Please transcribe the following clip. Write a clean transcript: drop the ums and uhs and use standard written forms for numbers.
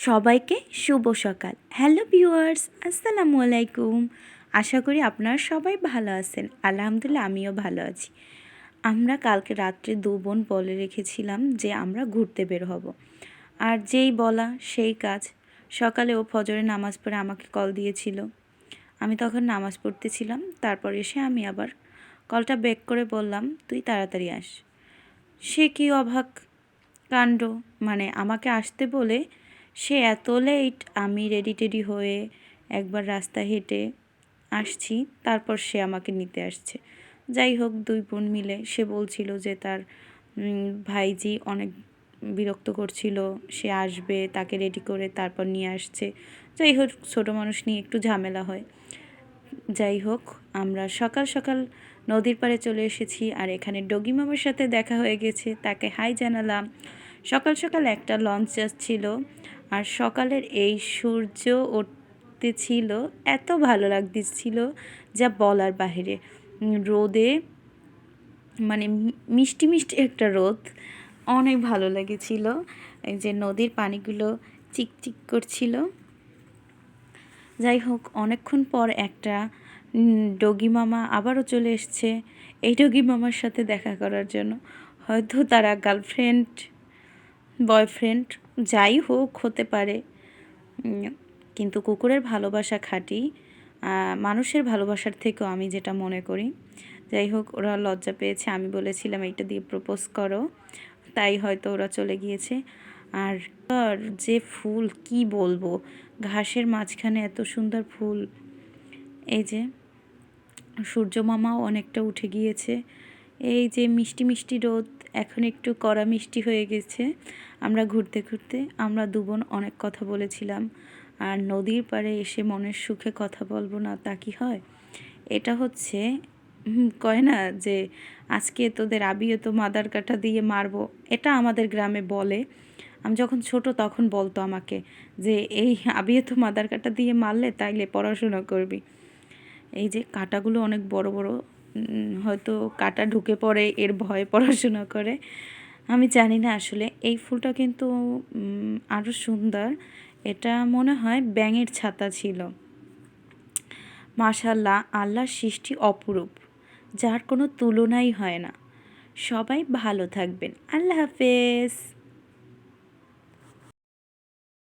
সবাইকে শুভ সকাল। Hello viewers, আসসালামু আলাইকুম। আশা করি আপনারা সবাই ভালো আছেন। আলহামদুলিল্লাহ আমিও ভালো আছি। আমরা কালকে রাত্রে দু বোন বলে রেখেছিলাম যে আমরা ঘুরতে বের হব, আর যেই বলা সেই কাজ। সকালে ও ফজরে নামাজ পড়ে আমাকে কল দিয়েছিল। আমি তখন নামাজ পড়তেছিলাম। তারপর এসে আমি আবার কলটা ব্যাক করে বললাম, তুই তাড়াতাড়ি আস। সে কি অবাক কাণ্ড, মানে আমাকে আসতে বলে সে এত লেট। আমি রেডি টেডি হয়ে একবার রাস্তা হেঁটে আসছি, তারপর সে আমাকে নিতে আসছে। যাই হোক, দুই বোন মিলে সে বলছিল যে তার ভাইজি অনেক বিরক্ত করছিল, সে আসবে, তাকে রেডি করে তারপর নিয়ে আসছে। যাই হোক, ছোটো মানুষ নিয়ে একটু ঝামেলা হয়। যাই হোক, আমরা সকাল সকাল নদীর পাড়ে চলে এসেছি, আর এখানে ডগি মামার সাথে দেখা হয়ে গেছে, তাকে হাই জানালাম। সকাল সকাল একটা লঞ্চ যাচ্ছিল, আর সকালের এই সূর্য উঠতে ছিল, এত ভালো লাগতেছিল যা বলার বাহিরে। রোদে মানে মিষ্টি মিষ্টি একটা রোদ, অনেক ভালো লেগেছিল। এই যে নদীর পানিগুলো চিকচিক করছিল। যাই হোক, অনেকক্ষণ পর একটা ডগি মামা আবারও চলে এসছে এই ডগি মামার সাথে দেখা করার জন্য। হয়তো তারা গার্লফ্রেন্ড বয়ফ্রেন্ড যাই হোক হতে পারে, কিন্তু কুকুরের ভালোবাসা খাঁটি, মানুষের ভালোবাসার থেকেও আমি যেটা মনে করি। যাই হোক, ওরা লজ্জা পেয়েছে, আমি বলেছিলাম এইটা দিয়ে প্রপোজ করো, তাই হয়তো ওরা চলে গিয়েছে। আর যে ফুল কি বলবো, ঘাসের মাঝখানে এত সুন্দর ফুল। এই যে সূর্য মামাও অনেকটা উঠে গিয়েছে। এই যে মিষ্টি মিষ্টি রোদ এখন একটু কড়া মিষ্টি হয়ে গেছে। আমরা ঘুরতে ঘুরতে আমরা দু বোন অনেক কথা বলেছিলাম। আর নদীর পাড়ে এসে মনের সুখে কথা বলবো না তা কি হয়? এটা হচ্ছে কয় না যে আজকে তোদের আবিও তো মাদার কাঁটা দিয়ে মারবো, এটা আমাদের গ্রামে বলে। আমি যখন ছোট তখন বলতো আমাকে যে এই আবিও তো মাদার কাঁটা দিয়ে মারলে তাইলে পড়াশোনা করবি। এই যে কাঁটাগুলো অনেক বড় বড়, হয়তো কাঁটা ঢুকে পড়ে এর ভয়ে পড়াশোনা করে, আমি জানি না। আসলে এই ফুলটা কিন্তু আরও সুন্দর। এটা মনে হয় ব্যাঙের ছাতা ছিল। মাশাআল্লাহ, আল্লাহর সৃষ্টি অপরূপ, যার কোনো তুলনাই হয় না। সবাই ভালো থাকবেন। আল্লাহ হাফেজ।